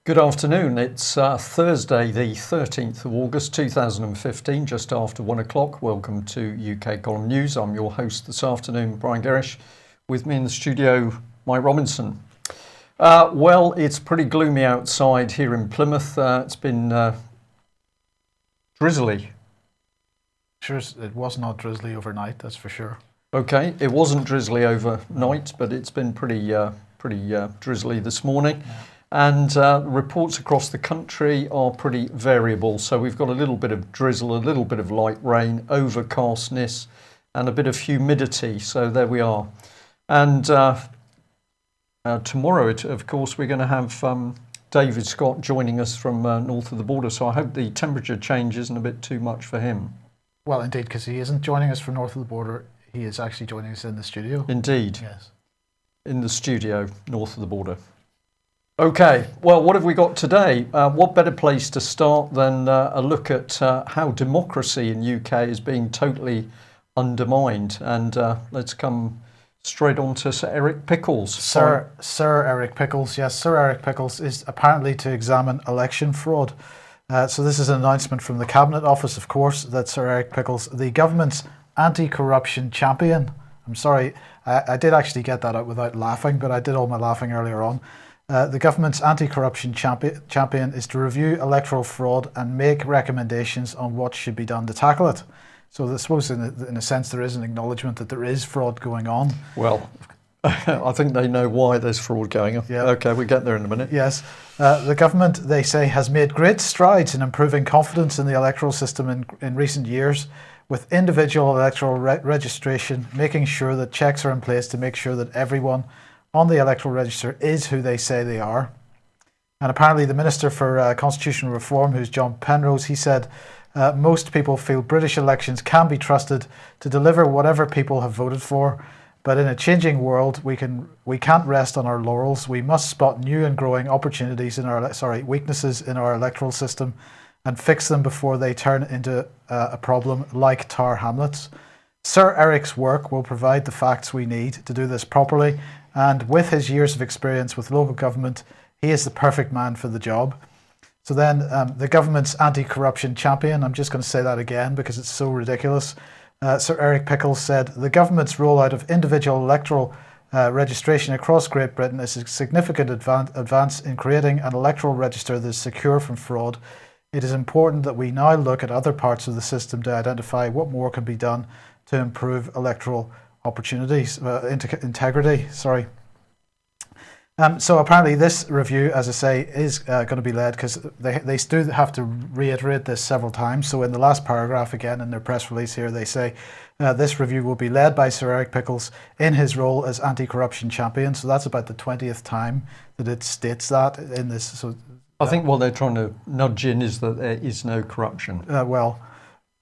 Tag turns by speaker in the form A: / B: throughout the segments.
A: Good afternoon. It's Thursday, the 13th of August 2015, just after 1 o'clock. Welcome to UK Column News. I'm your host this afternoon, Brian Gerrish. With me in the studio, Mike Robinson. Well, it's pretty gloomy outside here in Plymouth. It's been drizzly.
B: Sure, it was not drizzly overnight, that's for sure.
A: Okay, it wasn't drizzly overnight, but it's been pretty drizzly this morning.
B: Yeah.
A: And reports across the country are pretty variable. So we've got a little bit of drizzle, a little bit of light rain, overcastness, and a bit of humidity. So there we are. And tomorrow, of course, we're going to have David Scott joining us from north of the border. So I hope the temperature change isn't a bit too much for him.
B: Well, indeed, because he isn't joining us from north of the border. He is actually joining us in the studio.
A: Indeed.
B: Yes. In
A: the studio, north of the border. Okay, well, what have we got today? What better place to start than a look at how democracy in UK is being totally undermined? And let's come straight on to Sir Eric Pickles.
B: Sir Eric Pickles, yes. Sir Eric Pickles is apparently to examine election fraud. So this is an announcement from the Cabinet Office, of course, that Sir Eric Pickles, the government's anti-corruption champion. I'm sorry, I did actually get that out without laughing, but I did all my laughing earlier on. The government's anti-corruption champion is to review electoral fraud and make recommendations on what should be done to tackle it. So I suppose in a sense there is an acknowledgement that there is fraud going on.
A: Well, I think they know why there's fraud going on.
B: Yeah.
A: Okay, we'll get there in a minute.
B: Yes. The government, they say, has made great strides in improving confidence in the electoral system in recent years, with individual electoral registration, making sure that checks are in place to make sure that everyone on the electoral register is who they say they are. And apparently the Minister for Constitutional Reform, who's John Penrose, he said, most people feel British elections can be trusted to deliver whatever people have voted for. But in a changing world, we can't rest on our laurels. We must spot new and growing opportunities weaknesses in our electoral system and fix them before they turn into a problem like Tower Hamlets. Sir Eric's work will provide the facts we need to do this properly. And with his years of experience with local government, he is the perfect man for the job. So then the government's anti-corruption champion, I'm just going to say that again because it's so ridiculous. Sir Eric Pickles said, the government's rollout of individual electoral registration across Great Britain is a significant advance in creating an electoral register that is secure from fraud. It is important that we now look at other parts of the system to identify what more can be done to improve electoral opportunities, integrity, sorry. So apparently this review, as I say, is going to be led because they do have to reiterate this several times. So in the last paragraph, again, in their press release here, they say this review will be led by Sir Eric Pickles in his role as anti-corruption champion. So that's about the 20th time that it states that in this. So
A: I think what they're trying to nudge in is that there is no corruption.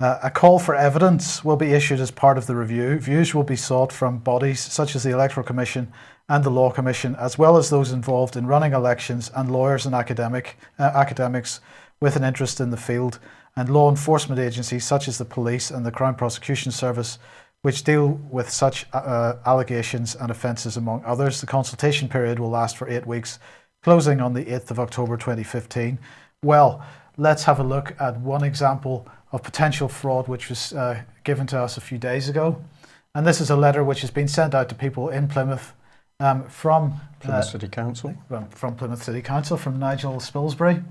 B: A call for evidence will be issued as part of the review. Views will be sought from bodies such as the Electoral Commission and the Law Commission, as well as those involved in running elections and lawyers and academics with an interest in the field, and law enforcement agencies such as the police and the Crown Prosecution Service, which deal with such allegations and offences among others. The consultation period will last for 8 weeks, closing on the 8th of October 2015. Well, let's have a look at one example of potential fraud which was given to us a few days ago. And this is a letter which has been sent out to people in Plymouth from
A: Plymouth City Council.
B: From Plymouth City Council, from Nigel Spilsbury,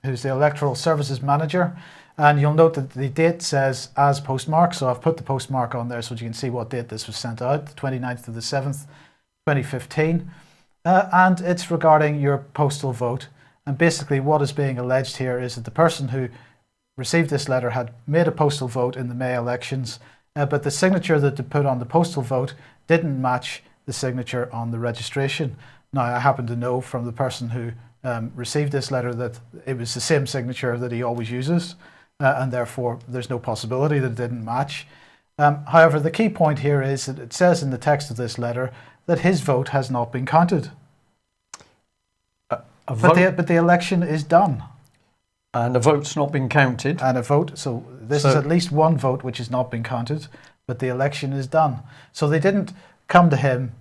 B: who's the Electoral Services Manager. And you'll note that the date says as postmark, so I've put the postmark on there so you can see what date this was sent out, the 29th of the 7th, 2015. And it's regarding your postal vote. And basically what is being alleged here is that the person who received this letter had made a postal vote in the May elections, but the signature that they put on the postal vote didn't match the signature on the registration. Now, I happen to know from the person who received this letter that it was the same signature that he always uses, and therefore there's no possibility that it didn't match. However, the key point here is that it says in the text of this letter that his vote has not been counted. But the election is done.
A: And a vote's not been counted.
B: And a vote, so this is at least one vote which has not been counted, but the election is done. So they didn't come to him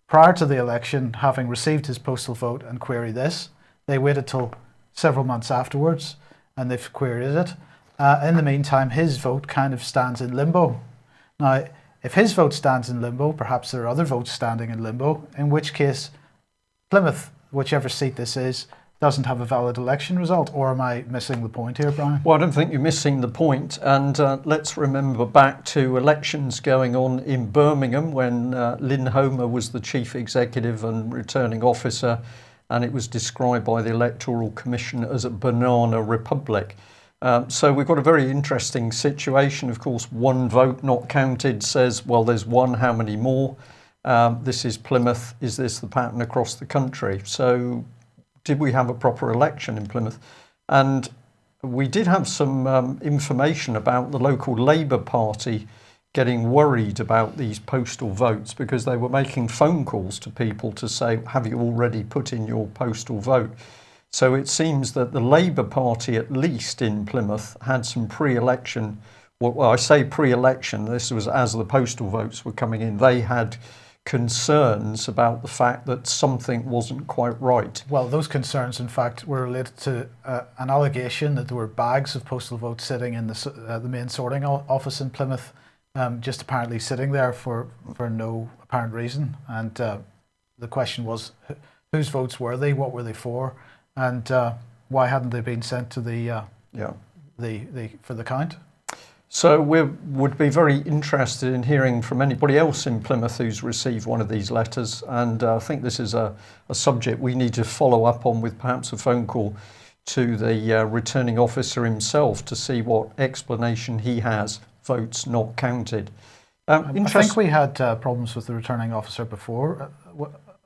B: prior to the election, having received his postal vote, and query this. They waited till several months afterwards, and they've queried it. In the meantime, his vote kind of stands in limbo. Now, if his vote stands in limbo, perhaps there are other votes standing in limbo, in which case Plymouth, whichever seat this is, doesn't have a valid election result. Or am I missing the point here, Brian?
A: Well, I don't think you're missing the point. And let's remember back to elections going on in Birmingham when Lynn Homer was the chief executive and returning officer, and it was described by the Electoral Commission as a banana republic. So we've got a very interesting situation. Of course, one vote not counted says, well, there's one, how many more? This is Plymouth. Is this the pattern across the country? So did we have a proper election in Plymouth? And we did have some information about the local Labour Party getting worried about these postal votes because they were making phone calls to people to say, have you already put in your postal vote? So it seems that the Labour Party, at least in Plymouth, had some pre-election, well, I say pre-election, this was as the postal votes were coming in, they had concerns about the fact that something wasn't quite right.
B: Well, those concerns, in fact, were related to an allegation that there were bags of postal votes sitting in the main sorting office in Plymouth, just apparently sitting there for no apparent reason. And the question was, whose votes were they? What were they for? And why hadn't they been sent to the for the count?
A: So we would be very interested in hearing from anybody else in Plymouth who's received one of these letters, and I think this is a subject we need to follow up on with perhaps a phone call to the returning officer himself to see what explanation he has, votes not counted.
B: I think we had problems with the returning officer before,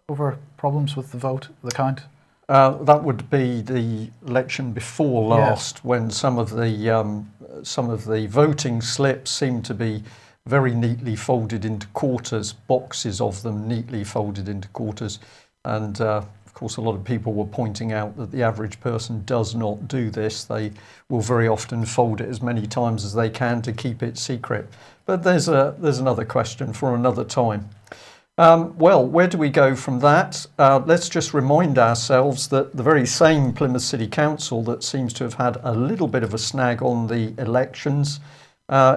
B: over problems with the vote, the count.
A: That would be the election before last, yes, when some of the voting slips seemed to be very neatly folded into quarters, boxes of them neatly folded into quarters, and of course a lot of people were pointing out that the average person does not do this. They will very often fold it as many times as they can to keep it secret. But there's another question for another time. Well, where do we go from that? Let's just remind ourselves that the very same Plymouth City Council that seems to have had a little bit of a snag on the elections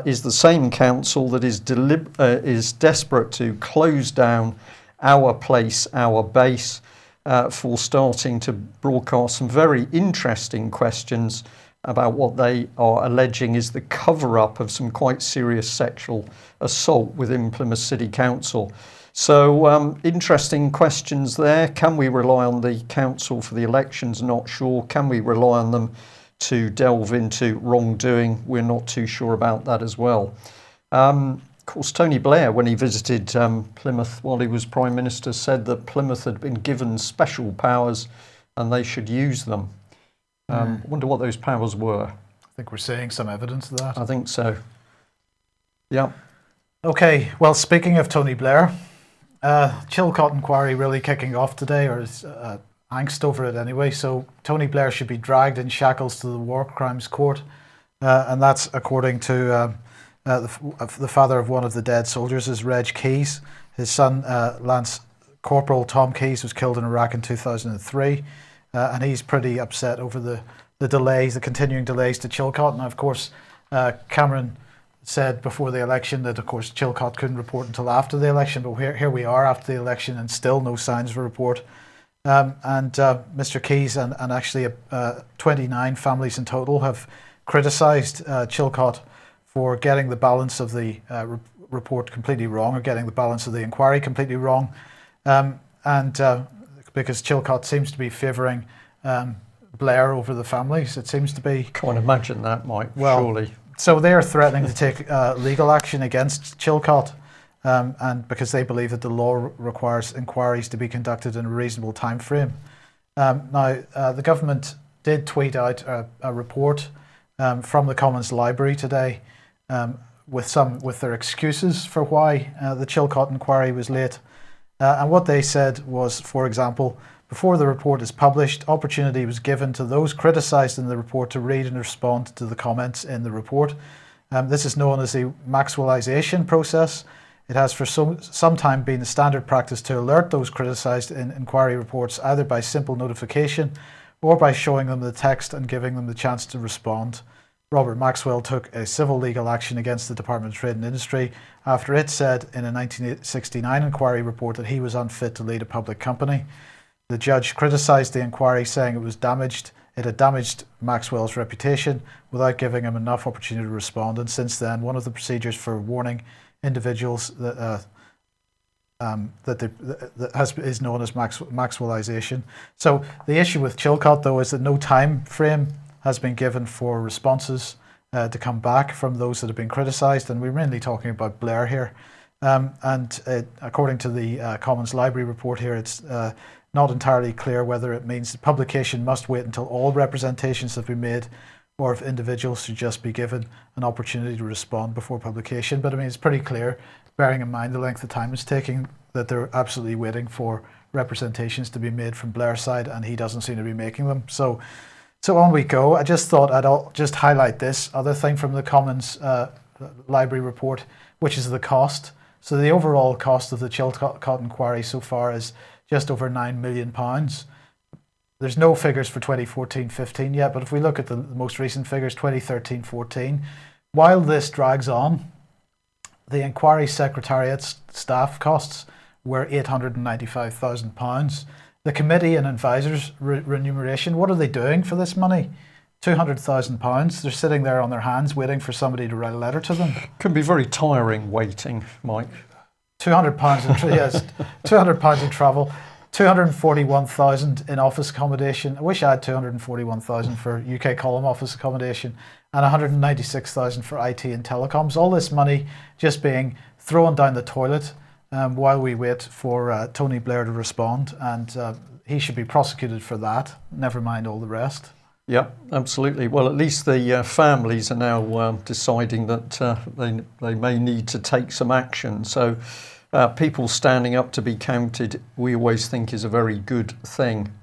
A: is the same council that is desperate to close down Our Place, Our Base for starting to broadcast some very interesting questions about what they are alleging is the cover-up of some quite serious sexual assault within Plymouth City Council. So interesting questions there. Can we rely on the council for the elections? Not sure. Can we rely on them to delve into wrongdoing? We're not too sure about that as well. Of course, Tony Blair, when he visited Plymouth while he was Prime Minister, said that Plymouth had been given special powers and they should use them. I wonder what those powers were.
B: I think we're seeing some evidence of that.
A: I think so. Yeah.
B: Okay, well, speaking of Tony Blair, Chilcot inquiry really kicking off today, or is angst over it anyway. So Tony Blair should be dragged in shackles to the War Crimes Court, and that's according to the father of one of the dead soldiers, is Reg Keys. His son, Lance Corporal Tom Keys, was killed in Iraq in 2003, and he's pretty upset over the delays, the continuing delays to Chilcot. And of course, Cameron said before the election that, of course, Chilcot couldn't report until after the election, but here we are after the election and still no signs of a report. Mr. Keys and actually 29 families in total have criticised Chilcot for getting the balance of the report completely wrong, or getting the balance of the inquiry completely wrong, because Chilcot seems to be favouring Blair over the families. It seems to be.
A: Can't imagine that, Mike. Well, surely.
B: So they are threatening to take legal action against Chilcot, and because they believe that the law requires inquiries to be conducted in a reasonable time frame. Now, the government did tweet out a report from the Commons Library today with their excuses for why the Chilcot inquiry was late. And what they said was, for example, before the report is published, opportunity was given to those criticised in the report to read and respond to the comments in the report. This is known as the Maxwellisation process. It has for some time been the standard practice to alert those criticised in inquiry reports either by simple notification or by showing them the text and giving them the chance to respond. Robert Maxwell took a civil legal action against the Department of Trade and Industry after it said in a 1969 inquiry report that he was unfit to lead a public company. The judge criticised the inquiry, saying it had damaged Maxwell's reputation without giving him enough opportunity to respond. And since then, one of the procedures for warning individuals that is known as Maxwellisation. So the issue with Chilcot, though, is that no time frame has been given for responses to come back from those that have been criticised, and we're mainly talking about Blair here. According to the Commons Library report here, it's not entirely clear whether it means the publication must wait until all representations have been made, or if individuals should just be given an opportunity to respond before publication. But I mean, it's pretty clear, bearing in mind the length of time it's taking, that they're absolutely waiting for representations to be made from Blair's side, and he doesn't seem to be making them. So on we go. I just thought I'd just highlight this other thing from the Commons Library report, which is the cost. So the overall cost of the Chilcot inquiry so far is just over £9 million. There's no figures for 2014-15 yet, but if we look at the most recent figures, 2013-14, while this drags on, the inquiry secretariat's staff costs were £895,000. The committee and advisors' remuneration, what are they doing for this money? £200,000. They're sitting there on their hands waiting for somebody to write a letter to them.
A: Can be very tiring waiting, Mike.
B: £200 yes, £200 in travel, £241,000 in office accommodation. I wish I had £241,000 for UK Column office accommodation, and £196,000 for IT and telecoms. All this money just being thrown down the toilet while we wait for Tony Blair to respond, and he should be prosecuted for that, never mind all the rest.
A: Yeah, absolutely. Well, at least the families are now deciding that they may need to take some action. So people standing up to be counted, we always think is a very good thing.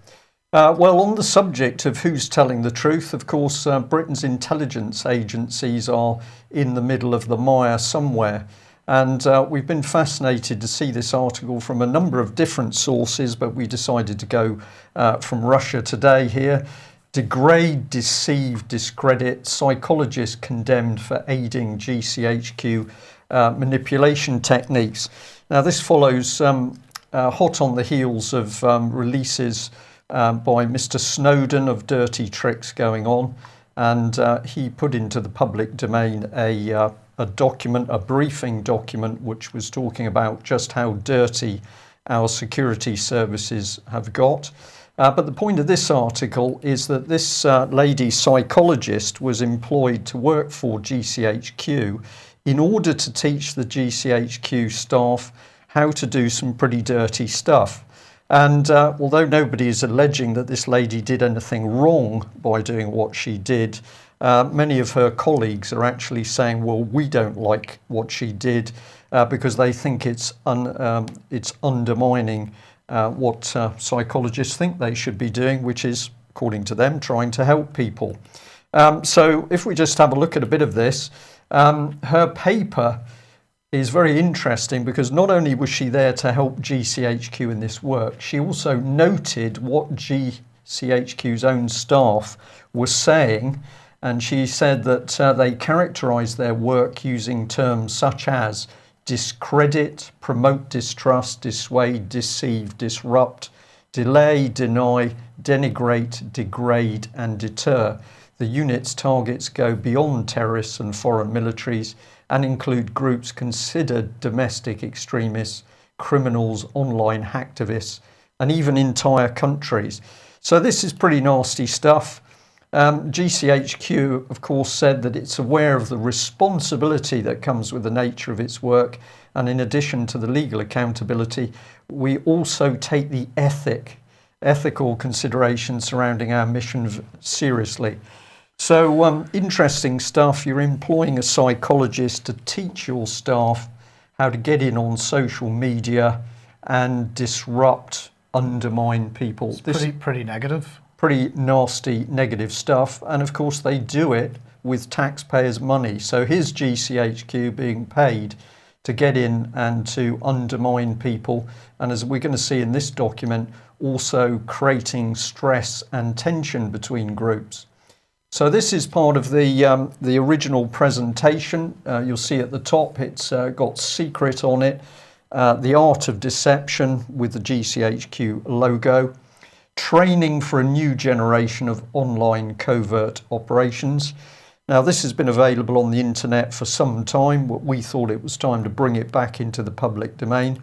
A: Well, on the subject of who's telling the truth, of course, Britain's intelligence agencies are in the middle of the mire somewhere. And we've been fascinated to see this article from a number of different sources, but we decided to go from Russia Today here. Degrade, deceive, discredit, psychologists condemned for aiding GCHQ manipulation techniques. Now, this follows hot on the heels of releases by Mr. Snowden of dirty tricks going on, and he put into the public domain a document, a briefing document, which was talking about just how dirty our security services have got. But the point of this article is that this lady psychologist was employed to work for GCHQ in order to teach the GCHQ staff how to do some pretty dirty stuff. And although nobody is alleging that this lady did anything wrong by doing what she did, many of her colleagues are actually saying, well, we don't like what she did because they think it's undermining what psychologists think they should be doing, which is, according to them, trying to help people. So if we just have a look at a bit of this, her paper is very interesting because not only was she there to help GCHQ in this work, she also noted what GCHQ's own staff were saying, and she said that they characterised their work using terms such as discredit, promote distrust, dissuade, deceive, disrupt, delay, deny, denigrate, degrade and deter. The unit's targets go beyond terrorists and foreign militaries and include groups considered domestic extremists, criminals, online hacktivists, and even entire countries. So this is pretty nasty stuff. GCHQ, of course, said that it's aware of the responsibility that comes with the nature of its work, and in addition to the legal accountability, we also take the ethical considerations surrounding our mission seriously. So interesting stuff. You're employing a psychologist to teach your staff how to get in on social media and disrupt, undermine people.
B: It's pretty negative.
A: Pretty nasty, negative stuff. And of course, they do it with taxpayers' money. So here's GCHQ being paid to get in and to undermine people. And as we're going to see in this document, also creating stress and tension between groups. So this is part of the original presentation. You'll see at the top it's got secret on it, the art of deception with the GCHQ logo, training for a new generation of online covert operations. Now this has been available on the internet for some time, but we thought it was time to bring it back into the public domain.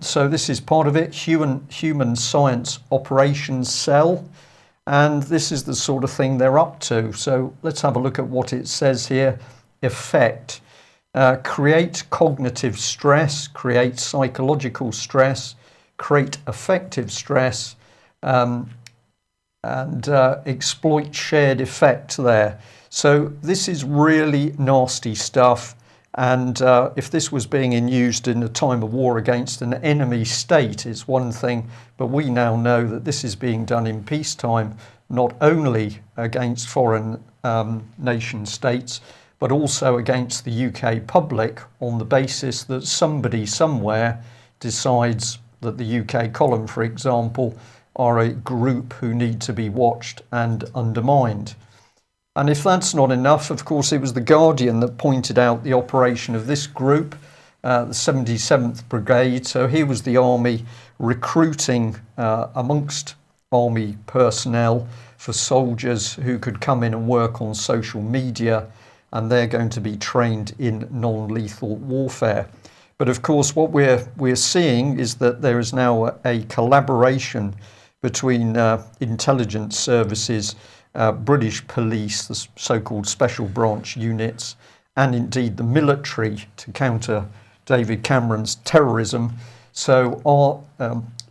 A: So this is part of it, Human Science Operations Cell. And this is the sort of thing they're up to. So let's have a look at what it says here. Effect. Create cognitive stress, create psychological stress, create affective stress, and exploit shared effect there. So this is really nasty stuff. And if this was being used in a time of war against an enemy state, it's one thing, but we now know that this is being done in peacetime, not only against foreign nation states, but also against the UK public on the basis that somebody somewhere decides that the UK column, for example, are a group who need to be watched and undermined. And if that's not enough, of course, it was The Guardian that pointed out the operation of this group, the 77th Brigade. So here was the army recruiting amongst army personnel for soldiers who could come in and work on social media, and they're going to be trained in non-lethal warfare. But of course, what we're seeing is that there is now a collaboration between intelligence services, British police, the so-called special branch units, and indeed the military to counter David Cameron's terrorism. So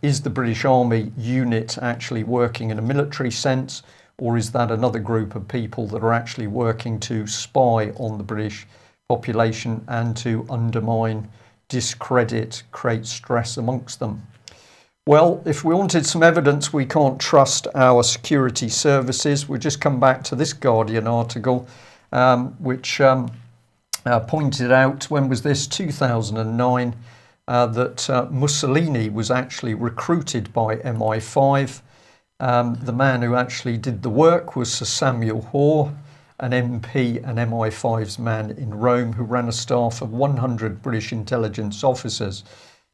A: is the British Army unit actually working in a military sense, or is that another group of people that are actually working to spy on the British population and to undermine, discredit, create stress amongst them? Well, if we wanted some evidence we can't trust our security services, we'll just come back to this Guardian article, which pointed out, when was this, 2009, that Mussolini was actually recruited by MI5. The man who actually did the work was Sir Samuel Hoare, an MP and MI5's man in Rome, who ran a staff of 100 British intelligence officers.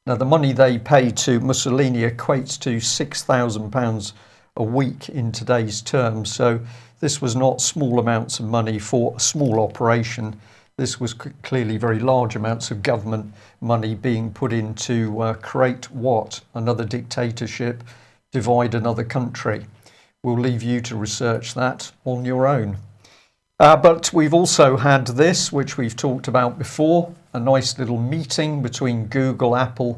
A: Now, the money they pay to Mussolini equates to £6,000 a week in today's terms. So this was not small amounts of money for a small operation. This was clearly very large amounts of government money being put in to create what? Another dictatorship, divide another country. We'll leave you to research that on your own. But we've also had this, which we've talked about before, a nice little meeting between Google, Apple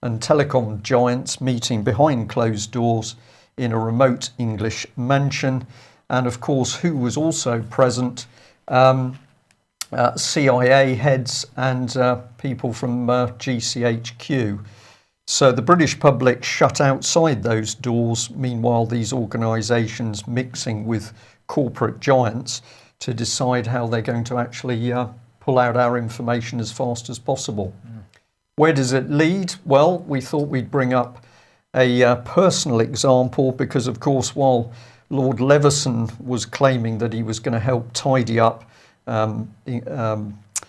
A: and telecom giants, meeting behind closed doors in a remote English mansion. And of course, who was also present? CIA heads and people from GCHQ. So the British public shut outside those doors. Meanwhile, these organisations mixing with corporate giants to decide how they're going to actually pull out our information as fast as possible. Where does it lead? Well, we thought we'd bring up a personal example because, of course, while Lord Leveson was claiming that he was going to help tidy up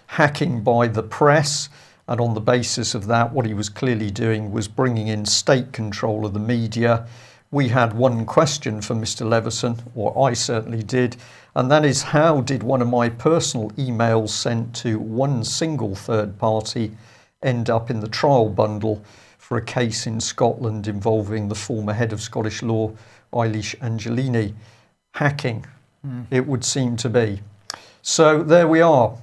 A: hacking by the press, and on the basis of that, what he was clearly doing was bringing in state control of the media. We had one question for Mr. Leveson, or I certainly did, and that is, how did one of my personal emails sent to one single third party end up in the trial bundle for a case in Scotland involving the former head of Scottish law, Eilish Angelini? Hacking, it would seem to be. So there we are.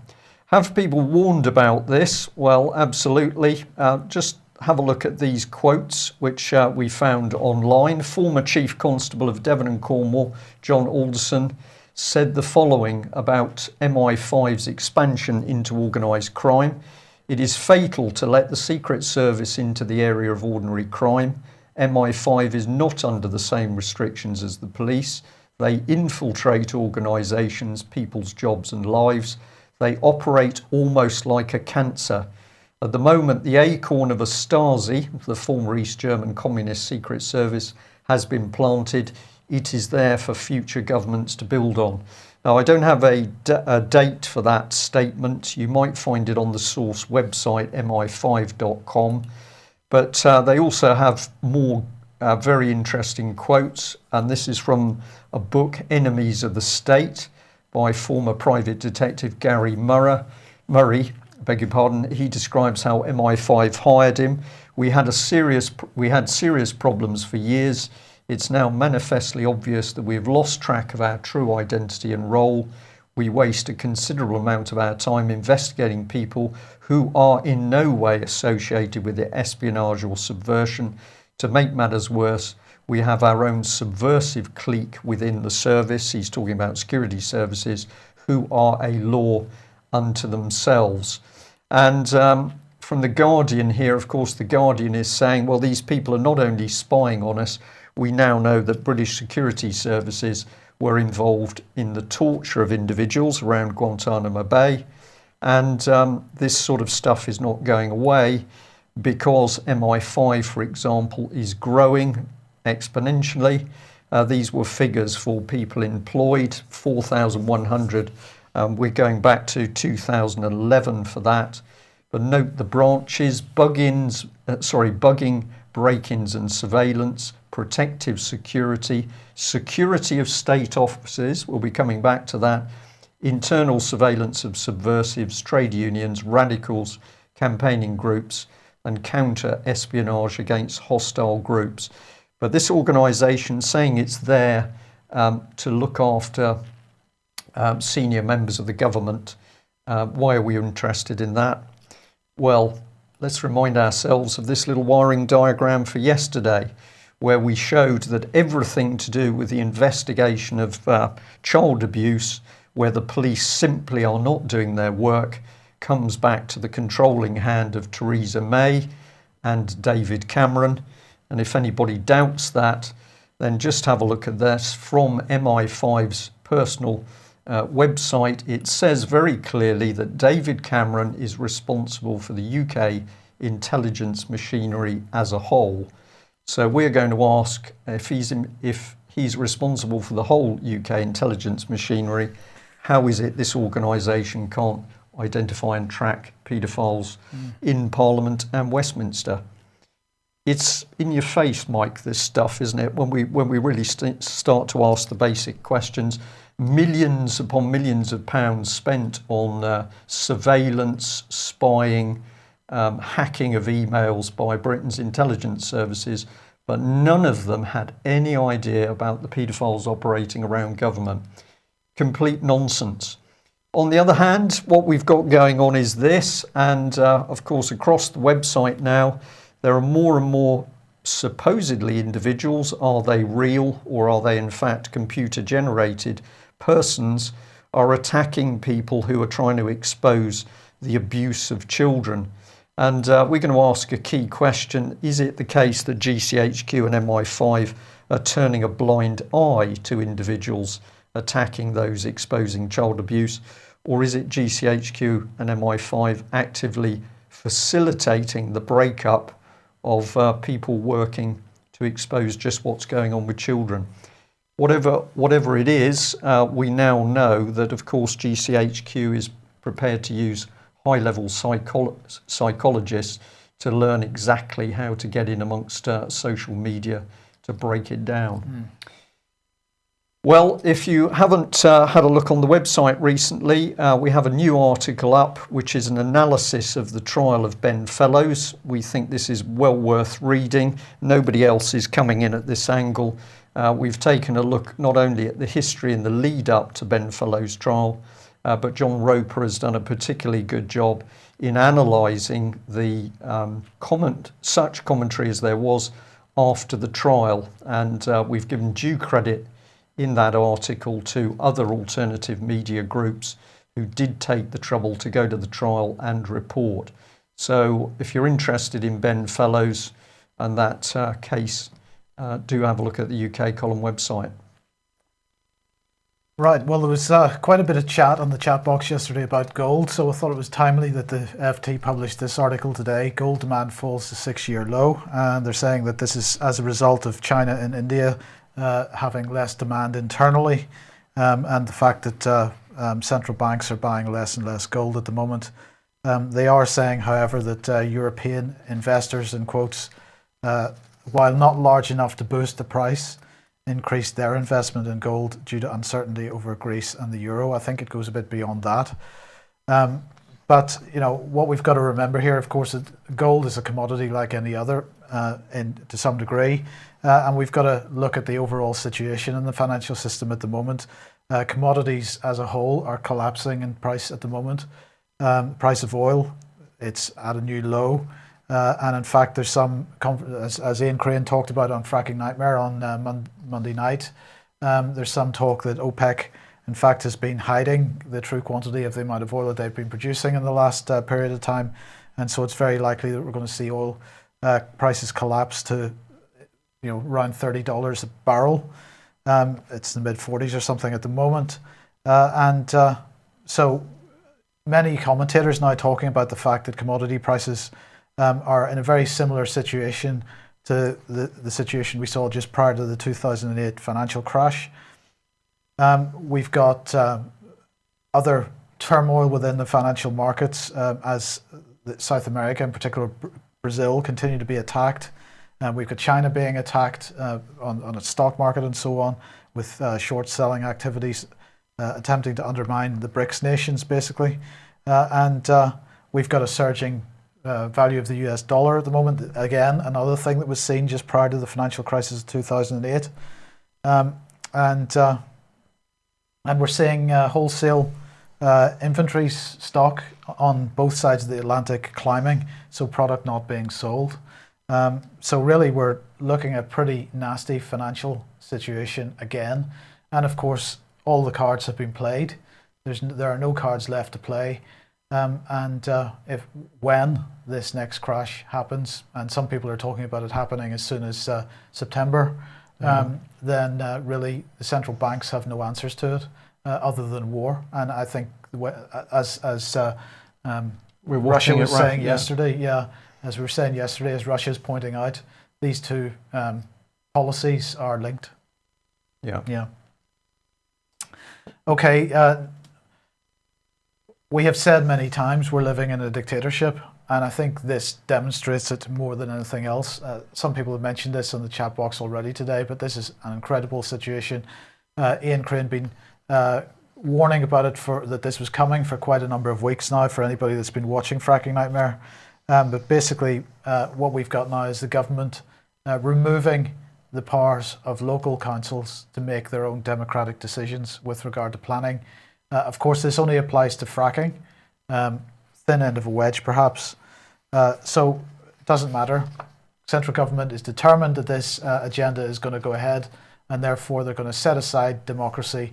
A: Have people warned about this? Well, absolutely. Just have a look at these quotes, which we found online. Former Chief Constable of Devon and Cornwall, John Alderson, said the following about MI5's expansion into organised crime. It is fatal to let the Secret Service into the area of ordinary crime. MI5 is not under the same restrictions as the police. They infiltrate organisations, people's jobs and lives. They operate almost like a cancer. At the moment, the acorn of a Stasi, the former East German Communist Secret Service, has been planted. It is there for future governments to build on. Now, I don't have a date for that statement. You might find it on the source website, mi5.com. But they also have more very interesting quotes. And this is from a book, Enemies of the State, by former private detective Gary Murray. Beg your pardon. He describes how MI5 hired him. We had serious problems for years. It's now manifestly obvious that we've lost track of our true identity and role. We waste a considerable amount of our time investigating people who are in no way associated with the espionage or subversion. To make matters worse, we have our own subversive clique within the service. He's talking about security services, who are a law unto themselves. And from The Guardian here, of course, The Guardian is saying, well, these people are not only spying on us, we now know that British security services were involved in the torture of individuals around Guantanamo Bay. And this sort of stuff is not going away because MI5, for example, is growing exponentially. These were figures for people employed, 4,100. We're going back to 2011 for that. But note the branches, bugging, break-ins and surveillance, protective security, security of state offices, we'll be coming back to that, internal surveillance of subversives, trade unions, radicals, campaigning groups, and counter-espionage against hostile groups. But this organisation saying it's there to look after senior members of the government. Why are we interested in that? Well, let's remind ourselves of this little wiring diagram for yesterday, where we showed that everything to do with the investigation of child abuse, where the police simply are not doing their work, comes back to the controlling hand of Theresa May and David Cameron. And if anybody doubts that, then just have a look at this from MI5's personal website. It says very clearly that David Cameron is responsible for the UK intelligence machinery as a whole. So we're going to ask if he's responsible for the whole UK intelligence machinery, how is it this organisation can't identify and track paedophiles in Parliament and Westminster? It's in your face, Mike, this stuff, isn't it? When we really start to ask the basic questions, millions upon millions of pounds spent on surveillance, spying, hacking of emails by Britain's intelligence services, but none of them had any idea about the paedophiles operating around government. Complete nonsense. On the other hand, what we've got going on is this, and of course across the website now, there are more and more supposedly individuals. Are they real or are they in fact computer generated persons are attacking people who are trying to expose the abuse of children? And we're going to ask a key question. Is it the case that GCHQ and MI5 are turning a blind eye to individuals attacking those exposing child abuse? Or is it GCHQ and MI5 actively facilitating the breakup of people working to expose just what's going on with children? Whatever it is, we now know that, of course, GCHQ is prepared to use high-level psychologists to learn exactly how to get in amongst social media to break it down. Well, if you haven't had a look on the website recently, we have a new article up, which is an analysis of the trial of Ben Fellows. We think this is well worth reading. Nobody else is coming in at this angle. We've taken a look not only at the history and the lead up to Ben Fellows' trial, but John Roper has done a particularly good job in analysing the such commentary as there was after the trial. And we've given due credit in that article to other alternative media groups who did take the trouble to go to the trial and report. So if you're interested in Ben Fellows and that case, do have a look at the UK Column website.
B: Right, well, there was quite a bit of chat on the chat box yesterday about gold, so I thought it was timely that the FT published this article today. Gold demand falls to 6-year low, and they're saying that this is as a result of China and India having less demand internally, and the fact that central banks are buying less and less gold at the moment. They are saying, however, that European investors, in quotes, while not large enough to boost the price, increased their investment in gold due to uncertainty over Greece and the euro. I think it goes a bit beyond that. But what we've got to remember here, of course, gold is a commodity like any other, to some degree, and we've got to look at the overall situation in the financial system at the moment. Commodities as a whole are collapsing in price at the moment. Price of oil, it's at a new low. And in fact, there's some, as Ian Crane talked about on Fracking Nightmare on Monday night, there's some talk that OPEC, in fact, has been hiding the true quantity of the amount of oil that they've been producing in the last period of time. And so it's very likely that we're going to see oil prices collapse to around $30 a barrel. It's in the mid-40s or something at the moment. So many commentators now talking about the fact that commodity prices are in a very similar situation to the situation we saw just prior to the 2008 financial crash. We've got other turmoil within the financial markets as South America, in particular Brazil, continue to be attacked. We've got China being attacked on its stock market and so on, with short selling activities attempting to undermine the BRICS nations, basically. And we've got a surging value of the US dollar at the moment. Again, another thing that was seen just prior to the financial crisis of 2008. And we're seeing wholesale inventories stock on both sides of the Atlantic climbing, so product not being sold. So really we're looking at pretty nasty financial situation again. And of course, all the cards have been played. There are no cards left to play. When this next crash happens, and some people are talking about it happening as soon as September, then really the central banks have no answers to it other than war. And I think as Russia was saying yesterday, as we were saying yesterday, as Russia's pointing out, these two policies are linked. Yeah. Okay. We have said many times we're living in a dictatorship, and I think this demonstrates it more than anything else. Some people have mentioned this in the chat box already today, but this is an incredible situation. Ian Crane been warning about it that this was coming for quite a number of weeks now for anybody that's been watching Fracking Nightmare. But basically what we've got now is the government removing the powers of local councils to make their own democratic decisions with regard to planning. Of course, this only applies to fracking, thin end of a wedge perhaps. So it doesn't matter. Central government is determined that this agenda is going to go ahead, and therefore they're going to set aside democracy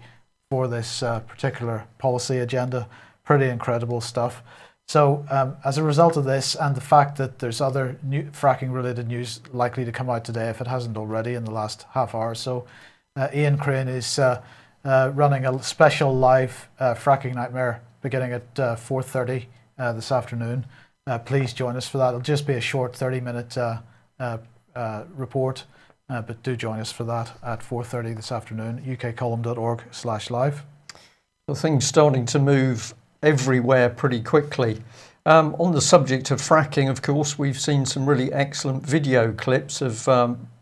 B: for this particular policy agenda. Pretty incredible stuff. So as a result of this, and the fact that there's other new fracking-related news likely to come out today, if it hasn't already in the last half hour or so, Ian Crane is running a special live Fracking Nightmare beginning at 4:30 this afternoon. Please join us for that. It'll just be a short 30-minute report, but do join us for that at 4:30 this afternoon, ukcolumn.org/live.
A: The thing's starting to move everywhere pretty quickly. On the subject of fracking, of course, we've seen some really excellent video clips of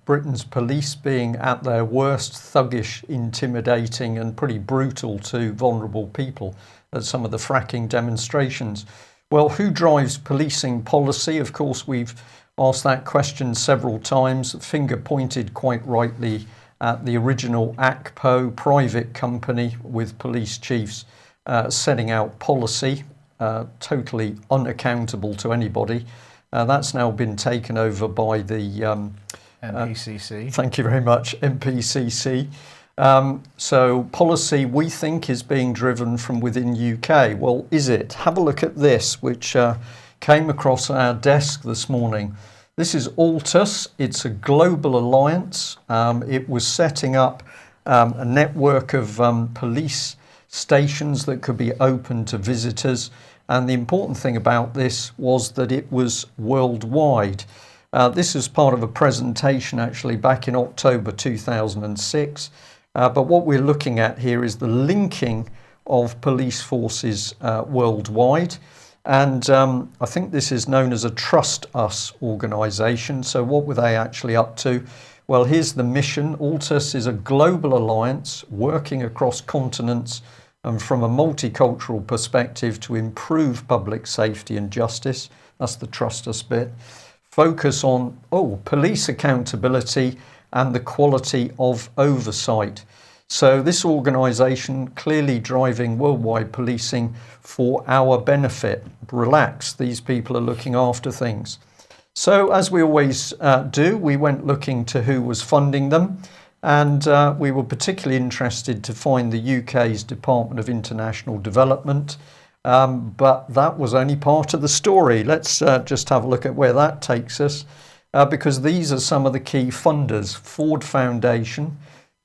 A: Britain's police being at their worst, thuggish, intimidating and pretty brutal to vulnerable people at some of the fracking demonstrations. Well, who drives policing policy? Of course, we've asked that question several times. The finger pointed quite rightly at the original ACPO private company with police chiefs setting out policy, totally unaccountable to anybody. That's now been taken over by the
B: NPCC.
A: Thank you very much, NPCC. So policy, we think, is being driven from within UK. Well, is it? Have a look at this, which came across our desk this morning. This is AUKUS. It's a global alliance. It was setting up a network of police stations that could be open to visitors. And the important thing about this was that it was worldwide. This is part of a presentation actually back in October 2006. But what we're looking at here is the linking of police forces worldwide. And I think this is known as a Trust Us organisation. So what were they actually up to? Well, here's the mission. ALTUS is a global alliance working across continents and from a multicultural perspective to improve public safety and justice. That's the Trust Us bit. Focus on police accountability and the quality of oversight. So this organisation clearly driving worldwide policing for our benefit. Relax, these people are looking after things. So as we always do, we went looking to who was funding them, and we were particularly interested to find the UK's Department of International Development, but that was only part of the story. Let's just have a look at where that takes us, because these are some of the key funders. Ford Foundation,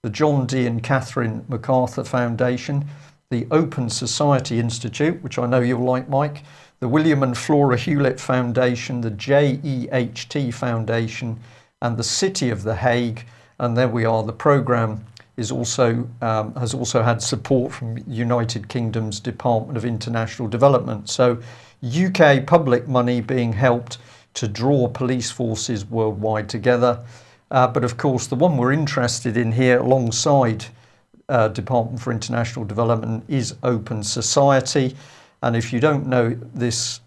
A: the John D. and Catherine MacArthur Foundation, the Open Society Institute, which I know you'll like, Mike, the William and Flora Hewlett Foundation, the JEHT Foundation, and the City of The Hague. And there we are. The programme is also has also had support from United Kingdom's Department of International Development. So UK public money being helped to draw police forces worldwide together. But of course, the one we're interested in here alongside Department for International Development is Open Society. And if you don't know this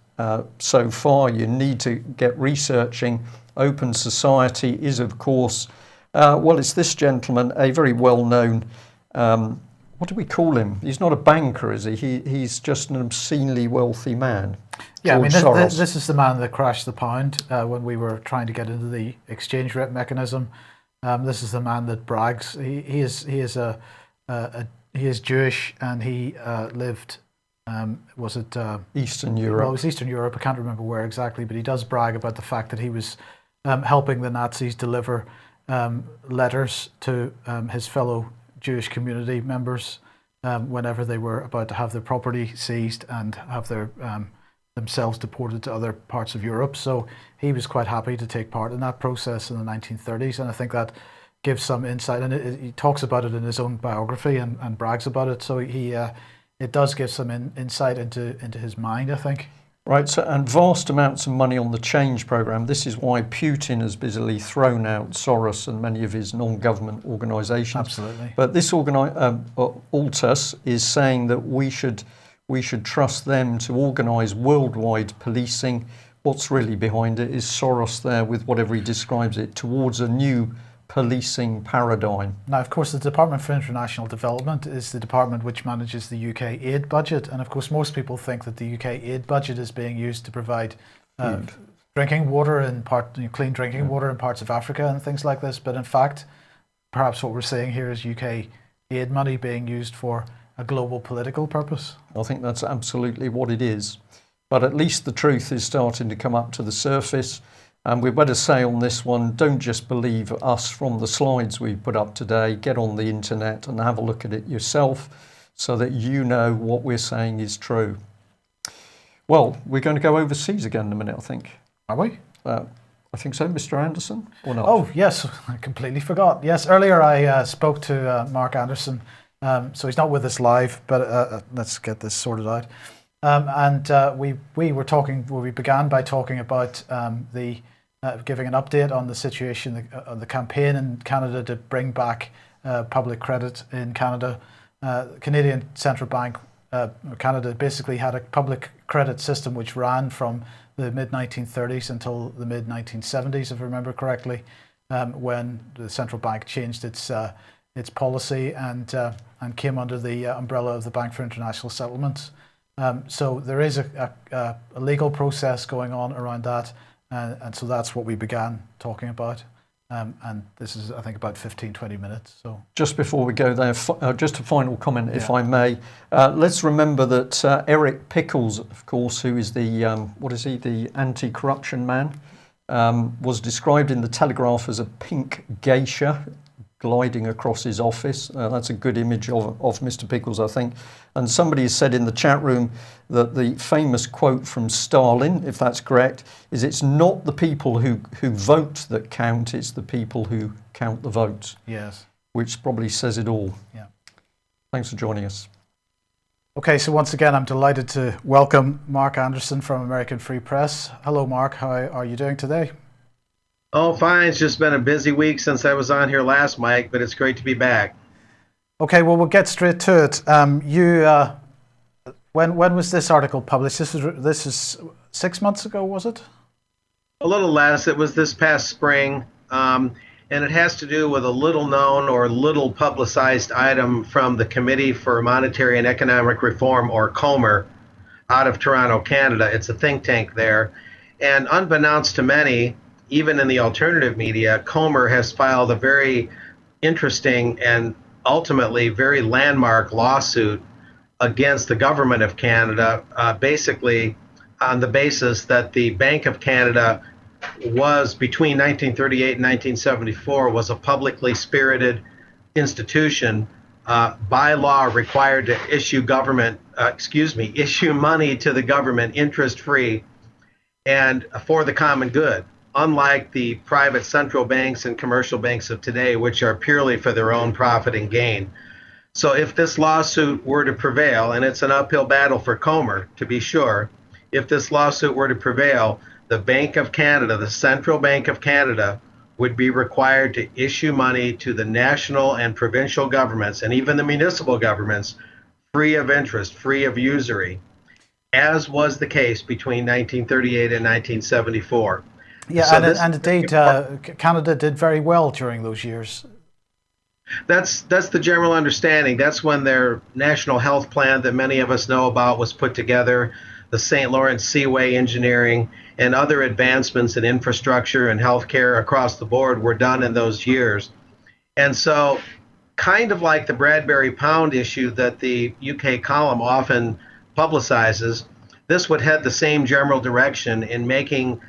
A: so far, you need to get researching. Open Society is, of course, it's this gentleman, a very well-known, what do we call him? He's not a banker, is he? He's just an obscenely wealthy man.
B: Yeah, I mean, this is the man that crashed the pound when we were trying to get into the exchange rate mechanism. This is the man that brags. He is Jewish, and he lived. Was it
A: Eastern Europe?
B: Well, it was Eastern Europe. I can't remember where exactly, but he does brag about the fact that he was helping the Nazis deliver letters to his fellow Jewish community members whenever they were about to have their property seized and have their themselves deported to other parts of Europe. So he was quite happy to take part in that process in the 1930s, and I think that gives some insight. And he talks about it in his own biography and brags about it. So it does give some insight into his mind, I think.
A: Right, so and vast amounts of money on the change programme. This is why Putin has busily thrown out Soros and many of his non-government organisations.
B: Absolutely.
A: But this ALTUS is saying that we should trust them to organise worldwide policing. What's really behind it is Soros there with whatever he describes it towards a new policing paradigm.
B: Now, of course, the Department for International Development is the department which manages the UK aid budget, and of course most people think that the UK aid budget is being used to provide drinking water in clean drinking water in parts of Africa and things like this. But in fact, perhaps what we're seeing here is UK aid money being used for a global political purpose.
A: I think that's absolutely what it is. But at least the truth is starting to come up to the surface. And we better say on this one, don't just believe us from the slides we put up today. Get on the internet and have a look at it yourself so that you know what we're saying is true. Well, we're going to go overseas again in a minute, I think.
B: Are we?
A: I think so, Mr. Anderson, or not?
B: Oh, yes, I completely forgot. Yes, earlier I spoke to Mark Anderson. So he's not with us live, but let's get this sorted out. We were talking. Well, we began by talking about giving an update on the situation, on the campaign in Canada to bring back public credit in Canada. Canadian Central Bank, Canada basically had a public credit system which ran from the mid-1930s until the mid-1970s, if I remember correctly, when the central bank changed its policy and came under the umbrella of the Bank for International Settlements. So there is a legal process going on around that, and so that's what we began talking about. And this is, I think, about 15-20 minutes. So
A: just before we go there, just a final comment, if I may. Let's remember that Eric Pickles, of course, who is the the anti-corruption man, was described in the Telegraph as a pink geisha, gliding across his office. That's a good image of Mr. Pickles, I think. And somebody has said in the chat room that the famous quote from Stalin, if that's correct, is it's not the people who vote that count, it's the people who count the votes.
B: Yes.
A: Which probably says it all.
B: Yeah.
A: Thanks for joining us.
B: Okay, so once again, I'm delighted to welcome Mark Anderson from American Free Press. Hello, Mark. How are you doing today?
C: Oh, fine. It's just been a busy week since I was on here last, Mike, but it's great to be back.
B: Okay, well, we'll get straight to it. When was this article published? This is 6 months ago, was it?
C: A little less. It was this past spring, and it has to do with a little known or little publicized item from the Committee for Monetary and Economic Reform, or COMER, out of Toronto, Canada. It's a think tank there. And unbeknownst to many, even in the alternative media, COMER has filed a very interesting and ultimately very landmark lawsuit against the government of Canada, basically on the basis that the Bank of Canada was, between 1938 and 1974, was a publicly spirited institution, by law required to issue money to the government interest-free and for the common good, unlike the private central banks and commercial banks of today, which are purely for their own profit and gain. So if this lawsuit were to prevail, and it's an uphill battle for COMER, to be sure, if this lawsuit were to prevail, the Bank of Canada, the Central Bank of Canada, would be required to issue money to the national and provincial governments, and even the municipal governments, free of interest, free of usury, as was the case between 1938 and 1974.
B: Yeah,
C: so
B: and indeed, Canada did very well during those years.
C: That's the general understanding. That's when their national health plan that many of us know about was put together. The St. Lawrence Seaway engineering and other advancements in infrastructure and healthcare across the board were done in those years. And so, kind of like the Bradbury Pound issue that the UK column often publicizes, this would head the same general direction in making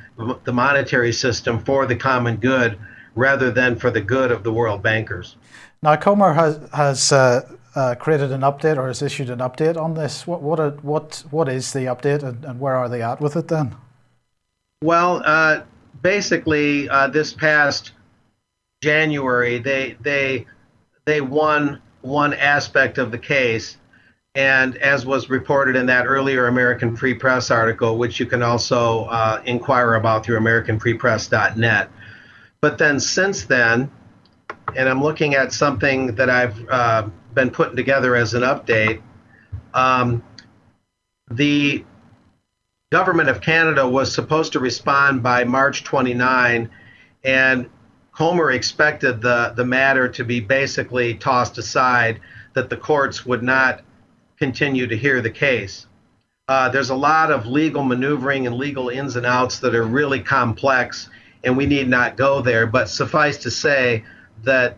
C: the monetary system for the common good rather than for the good of the world bankers.
B: Now, COMER has created an update, or has issued an update on this. What is the update, and where are they at with it then?
C: Well, basically, this past January, they won one aspect of the case, and as was reported in that earlier American Free Press article, which you can also inquire about through AmericanFreePress.net. But then since then, and I'm looking at something that I've been putting together as an update, the government of Canada was supposed to respond by March 29, and COMER expected the matter to be basically tossed aside, that the courts would not continue to hear the case. There's a lot of legal maneuvering and legal ins and outs that are really complex, and we need not go there, but suffice to say that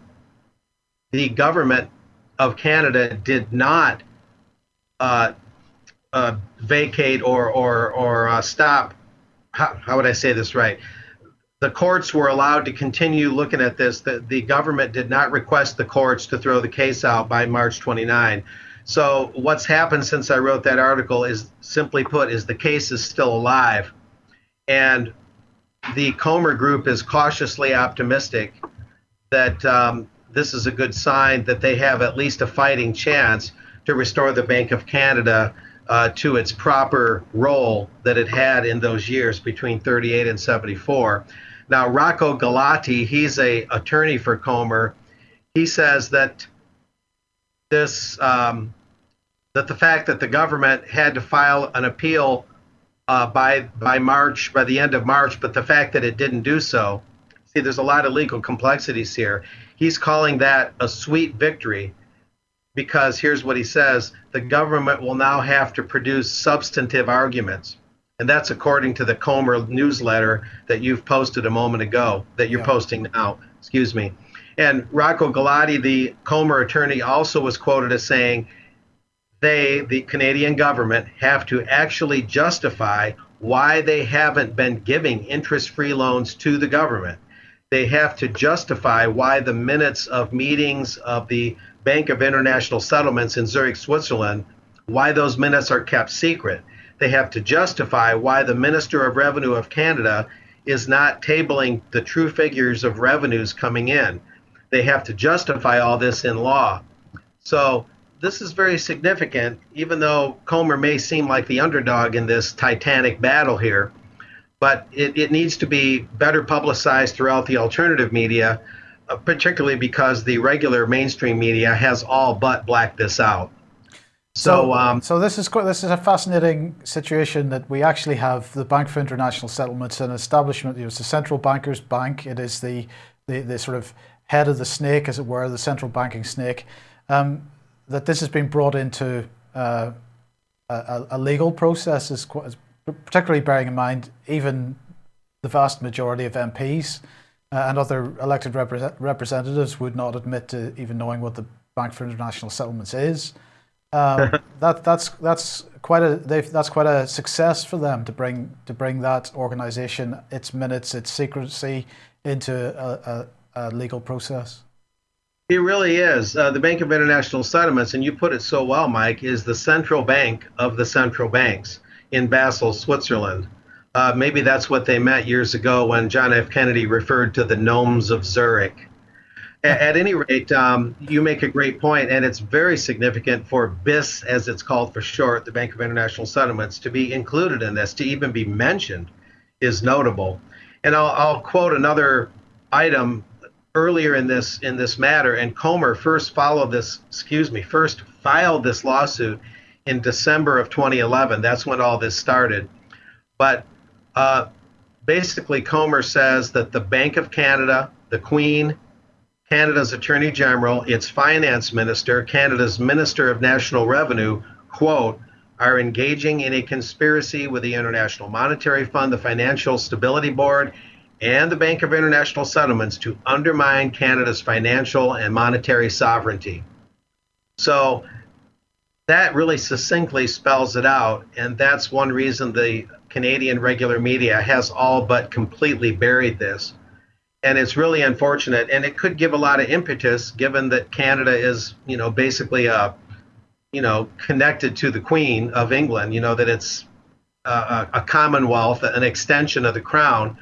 C: the government of Canada did not vacate or stop. How would I say this right? The courts were allowed to continue looking at this. The government did not request the courts to throw the case out by March 29. So what's happened since I wrote that article is, simply put, is the case is still alive. And the COMER group is cautiously optimistic that this is a good sign that they have at least a fighting chance to restore the Bank of Canada to its proper role that it had in those years between 38 and 74. Now, Rocco Galati, he's an attorney for COMER. He says that this that the fact that the government had to file an appeal by the end of March, but the fact that it didn't do so. See, there's a lot of legal complexities here. He's calling that a sweet victory, because here's what he says: the government will now have to produce substantive arguments. And that's according to the COMER newsletter that you've posted a moment ago, that you're posting now, excuse me. And Rocco Galati, the COMER attorney, also was quoted as saying, they, the Canadian government, have to actually justify why they haven't been giving interest-free loans to the government. they have to justify why the minutes of meetings of the Bank of International Settlements in Zurich, Switzerland, why those minutes are kept secret. They have to justify why the Minister of Revenue of Canada is not tabling the true figures of revenues coming in. They have to justify all this in law. So this is very significant, even though Comer may seem like the underdog in this titanic battle here, but it needs to be better publicized throughout the alternative media, particularly because the regular mainstream media has all but blacked this out.
B: So this is a fascinating situation that we actually have the Bank for International Settlements, an establishment. It's the central banker's bank. It is the sort of head of the snake, as it were, the central banking snake. That this has been brought into a legal process is particularly bearing in mind even the vast majority of MPs and other elected representatives would not admit to even knowing what the Bank for International Settlements is. That's quite a success for them to bring that organisation, its minutes, its secrecy into a legal process.
C: It really is. The Bank of International Settlements, and you put it so well, Mike, is the central bank of the central banks in Basel, Switzerland. Maybe that's what they meant years ago when John F. Kennedy referred to the gnomes of Zurich. At any rate, you make a great point, and it's very significant for BIS, as it's called for short, the Bank of International Settlements, to be included in this, to even be mentioned, is notable. And I'll quote another item earlier in this matter. And Comer first filed this lawsuit in December of 2011. That's when all this started. But basically, Comer says that the Bank of Canada, the Queen, Canada's Attorney General, its Finance Minister, Canada's Minister of National Revenue, quote, are engaging in a conspiracy with the International Monetary Fund, the Financial Stability Board, and the Bank of International Settlements to undermine Canada's financial and monetary sovereignty. So that really succinctly spells it out, and that's one reason the Canadian regular media has all but completely buried this. And it's really unfortunate, and it could give a lot of impetus, given that Canada is, basically connected to the Queen of England. That it's a Commonwealth, an extension of the Crown.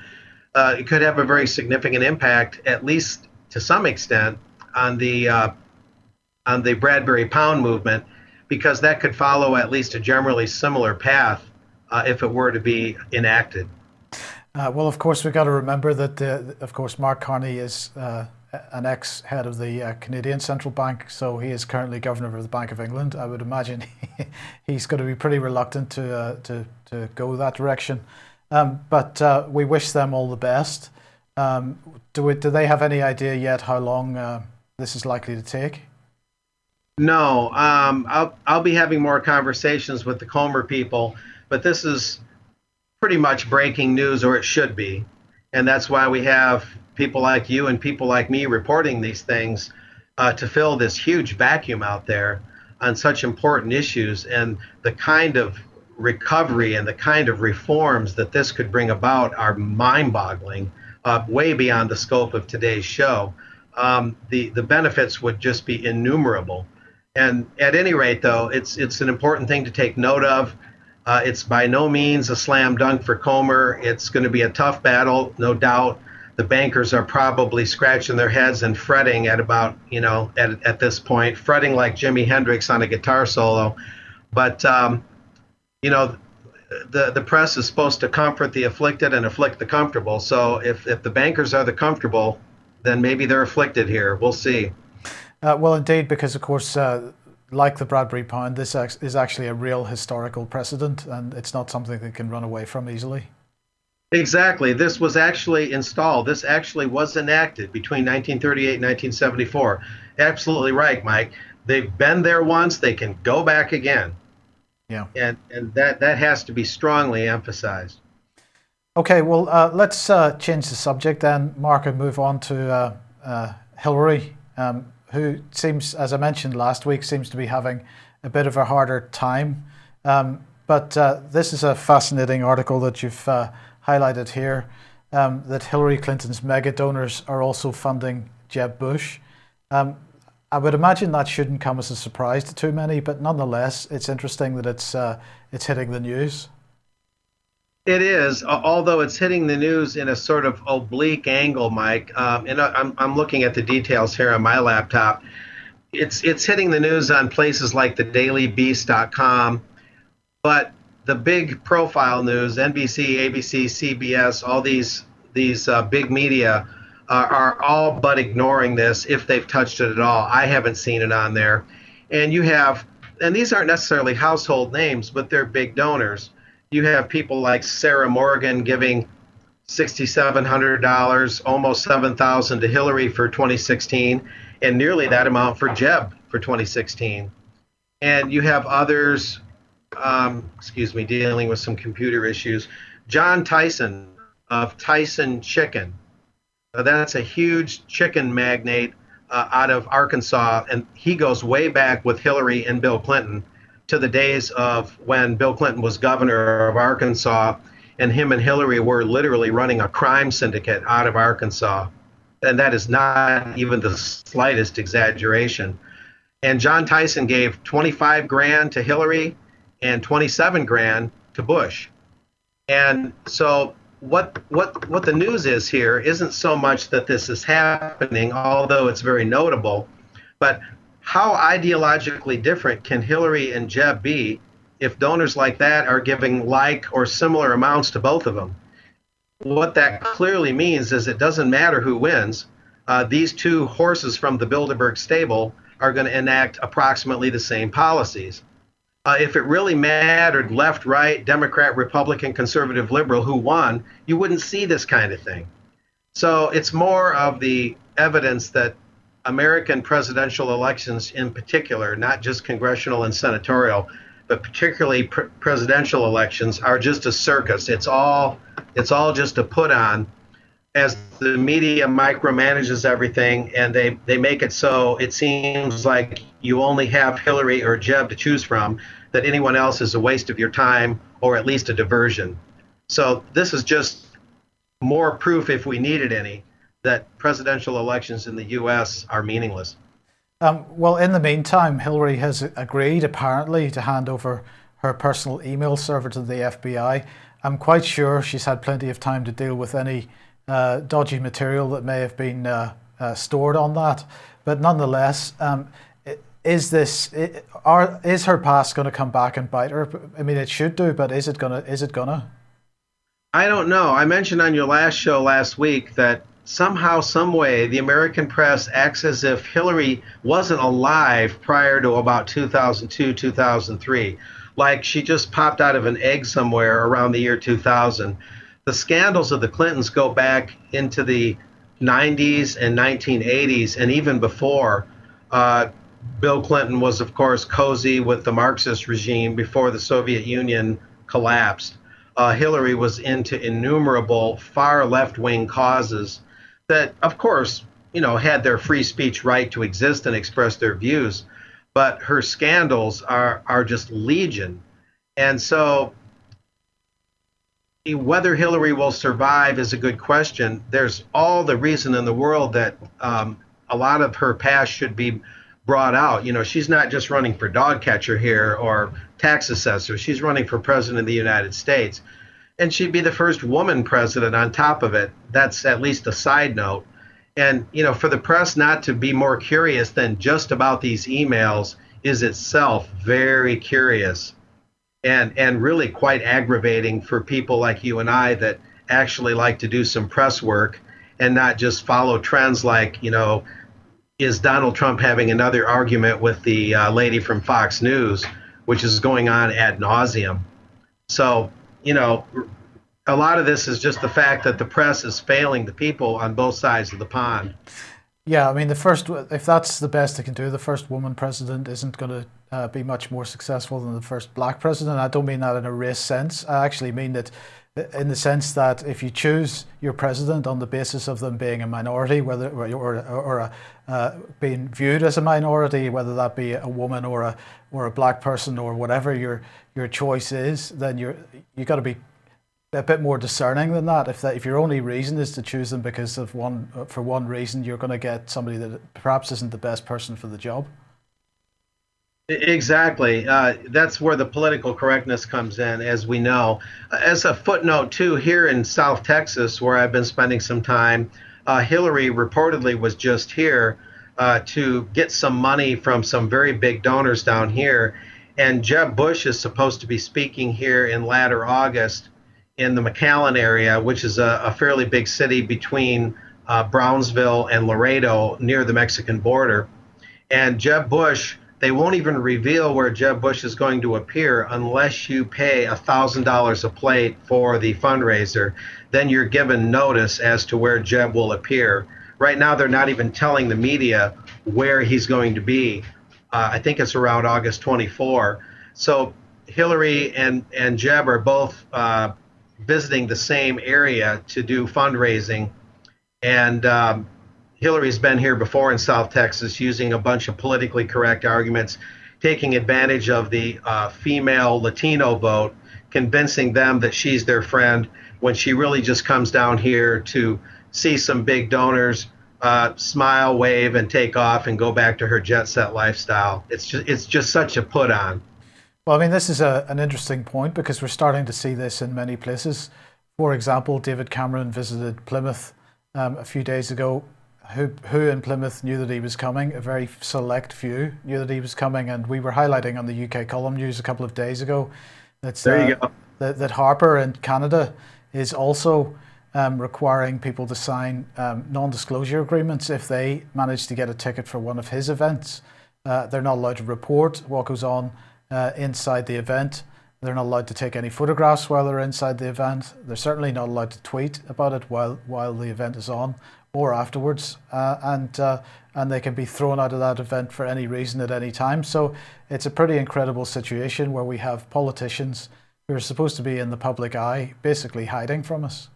C: It could have a very significant impact, at least to some extent, on the Bradbury Pound movement, because that could follow at least a generally similar path if it were to be enacted.
B: Well, of course, we've got to remember that, of course, Mark Carney is an ex-head of the Canadian Central Bank, so he is currently Governor of the Bank of England. I would imagine he's going to be pretty reluctant to go that direction. But we wish them all the best. Do they have any idea yet how long this is likely to take?
C: No, I'll be having more conversations with the Comer people, but this is pretty much breaking news, or it should be. And that's why we have people like you and people like me reporting these things to fill this huge vacuum out there on such important issues. And the kind of recovery and the kind of reforms that this could bring about are mind-boggling, way beyond the scope of today's show. The benefits would just be innumerable. And at any rate, though, it's an important thing to take note of. It's by no means a slam dunk for Comer. It's going to be a tough battle, no doubt. The bankers are probably scratching their heads and fretting at about, at this point, fretting like Jimi Hendrix on a guitar solo. But, the press is supposed to comfort the afflicted and afflict the comfortable. So if the bankers are the comfortable, then maybe they're afflicted here. We'll see.
B: Well, indeed, because, of course, like the Bradbury Pound, this is actually a real historical precedent, and it's not something that can run away from easily.
C: Exactly. This was actually installed. This actually was enacted between 1938 and 1974. Absolutely right, Mike. They've been there once. They can go back again.
B: Yeah.
C: And that has to be strongly emphasized.
B: Okay, well, let's change the subject then, Mark, and move on to Hillary, who seems, as I mentioned last week, seems to be having a bit of a harder time. But this is a fascinating article that you've highlighted here. that Hillary Clinton's mega donors are also funding Jeb Bush. I would imagine that shouldn't come as a surprise to too many, but nonetheless, it's interesting that it's hitting the news.
C: It is, although it's hitting the news in a sort of oblique angle, Mike. And I'm looking at the details here on my laptop. It's hitting the news on places like thedailybeast.com, but the big profile news, NBC, ABC, CBS, all these big media are all but ignoring this if they've touched it at all. I haven't seen it on there. And these aren't necessarily household names, but they're big donors. You have people like Sarah Morgan giving $6,700, almost $7,000 to Hillary for 2016, and nearly that amount for Jeb for 2016. And you have others, dealing with some computer issues. John Tyson of Tyson Chicken. That's a huge chicken magnate out of Arkansas, and he goes way back with Hillary and Bill Clinton to the days of when Bill Clinton was governor of Arkansas, and him and Hillary were literally running a crime syndicate out of Arkansas. And that is not even the slightest exaggeration. And John Tyson gave 25 grand to Hillary and 27 grand to Bush. And so what the news is here isn't so much that this is happening, although it's very notable, but how ideologically different can Hillary and Jeb be if donors like that are giving like or similar amounts to both of them? What that clearly means is it doesn't matter who wins. These two horses from the Bilderberg stable are going to enact approximately the same policies. If it really mattered left, right, Democrat, Republican, conservative, liberal, who won, you wouldn't see this kind of thing. So it's more of the evidence that American presidential elections in particular, not just congressional and senatorial, but particularly presidential elections, are just a circus. It's all just a put on, as the media micromanages everything, and they make it so it seems like you only have Hillary or Jeb to choose from, that anyone else is a waste of your time or at least a diversion. So this is just more proof, if we needed any, that presidential elections in the U.S. are meaningless.
B: Well, in the meantime, Hillary has agreed, apparently, to hand over her personal email server to the FBI. I'm quite sure she's had plenty of time to deal with any dodgy material that may have been stored on that. But nonetheless, is her past going to come back and bite her? I mean, it should do, but is it gonna?
C: I don't know. I mentioned on your last show last week that somehow, some way, the American press acts as if Hillary wasn't alive prior to about 2002, 2003. Like she just popped out of an egg somewhere around the year 2000. The scandals of the Clintons go back into the 90s and 1980s, and even before. Bill Clinton was, of course, cozy with the Marxist regime before the Soviet Union collapsed. Hillary was into innumerable far left-wing causes that, of course, had their free speech right to exist and express their views, but her scandals are just legion. And so whether Hillary will survive is a good question. There's all the reason in the world that a lot of her past should be brought out. She's not just running for dog catcher here or tax assessor. She's running for president of the United States. And she'd be the first woman president on top of it. That's at least a side note. And, for the press not to be more curious than just about these emails is itself very curious and really quite aggravating for people like you and I that actually like to do some press work and not just follow trends like, is Donald Trump having another argument with the lady from Fox News, which is going on ad nauseum. So, a lot of this is just the fact that the press is failing the people on both sides of the pond.
B: Yeah, I mean, if that's the best it can do, the first woman president isn't going to be much more successful than the first black president. I don't mean that in a race sense. I actually mean that in the sense that if you choose your president on the basis of them being a minority, whether or being viewed as a minority, whether that be a woman or a black person or whatever your choice is, then you got to be a bit more discerning than that. If your only reason is to choose them because of for one reason, you're going to get somebody that perhaps isn't the best person for the job.
C: Exactly. That's where the political correctness comes in, as we know. As a footnote, too, here in South Texas, where I've been spending some time, Hillary reportedly was just here to get some money from some very big donors down here. And Jeb Bush is supposed to be speaking here in latter August in the McAllen area, which is a fairly big city between Brownsville and Laredo near the Mexican border. And Jeb Bush, they won't even reveal where Jeb Bush is going to appear unless you pay $1,000 a plate for the fundraiser. Then you're given notice as to where Jeb will appear. Right now, they're not even telling the media where he's going to be. I think it's around August 24. So Hillary and Jeb are both visiting the same area to do fundraising. And Hillary's been here before in South Texas using a bunch of politically correct arguments, taking advantage of the female Latino vote, convincing them that she's their friend when she really just comes down here to see some big donors, smile, wave, and take off and go back to her jet set lifestyle. It's just such a put on.
B: Well, I mean, this is an interesting point because we're starting to see this in many places. For example, David Cameron visited Plymouth a few days ago. Who in Plymouth knew that he was coming? A very select few knew that he was coming, and we were highlighting on the UK Column News a couple of days ago that Harper in Canada is also requiring people to sign non-disclosure agreements if they manage to get a ticket for one of his events. They're not allowed to report what goes on inside the event. They're not allowed to take any photographs while they're inside the event. They're certainly not allowed to tweet about it while the event is on or afterwards, and they can be thrown out of that event for any reason at any time. So it's a pretty incredible situation where we have politicians who are supposed to be in the public eye basically hiding from us.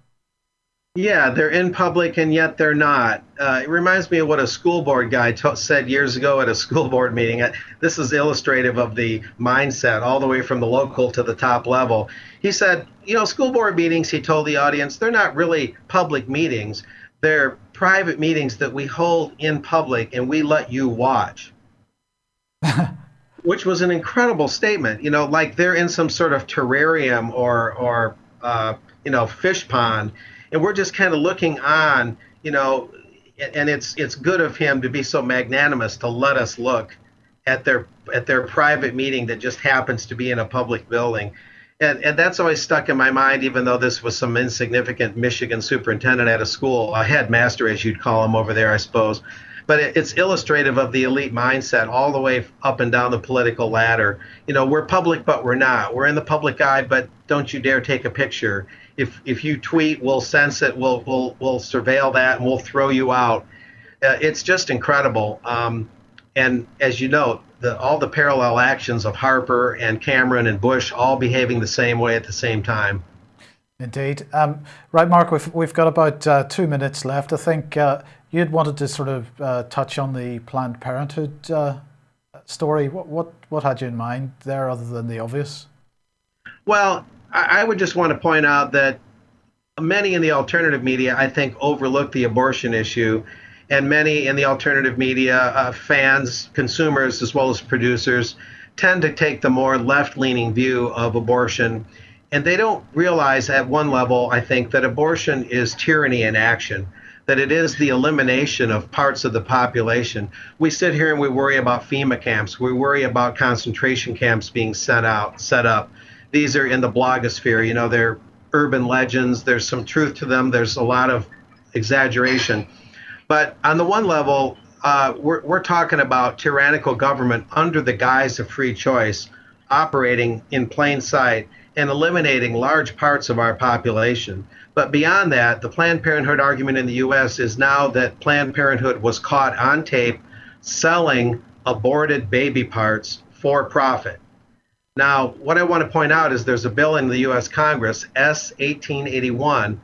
C: Yeah, they're in public and yet they're not. It reminds me of what a school board guy said years ago at a school board meeting. This is illustrative of the mindset all the way from the local to the top level. He said, school board meetings, he told the audience, they're not really public meetings. They're private meetings that we hold in public and we let you watch. Which was an incredible statement. Like they're in some sort of terrarium or fish pond. And we're just kind of looking on, and it's good of him to be so magnanimous to let us look at their private meeting that just happens to be in a public building. And that's always stuck in my mind, even though this was some insignificant Michigan superintendent at a school, a headmaster, as you'd call him over there, I suppose. But it's illustrative of the elite mindset all the way up and down the political ladder. We're public, but we're not. We're in the public eye, but don't you dare take a picture. If you tweet, we'll sense it, we'll surveil that, and we'll throw you out. It's just incredible. And as you note, all the parallel actions of Harper and Cameron and Bush all behaving the same way at the same time.
B: Indeed. Right, Mark, we've got about 2 minutes left. I think you'd wanted to sort of touch on the Planned Parenthood story. What had you in mind there other than the obvious?
C: Well, I would just want to point out that many in the alternative media, I think, overlook the abortion issue. And many in the alternative media, fans, consumers, as well as producers, tend to take the more left-leaning view of abortion. And they don't realize at one level, I think, that abortion is tyranny in action, that it is the elimination of parts of the population. We sit here and we worry about FEMA camps. We worry about concentration camps being set up. These are in the blogosphere. They're urban legends. There's some truth to them. There's a lot of exaggeration. But on the one level, we're talking about tyrannical government under the guise of free choice, operating in plain sight and eliminating large parts of our population. But beyond that, the Planned Parenthood argument in the U.S. is now that Planned Parenthood was caught on tape selling aborted baby parts for profit. Now, what I want to point out is there's a bill in the U.S. Congress, S. 1881,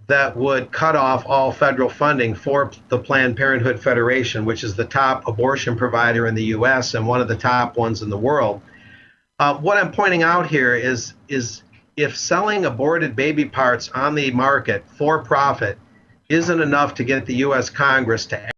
C: that would cut off all federal funding for the Planned Parenthood Federation, which is the top abortion provider in the U.S. and one of the top ones in the world. What I'm pointing out here is if selling aborted baby parts on the market for profit isn't enough to get the U.S. Congress to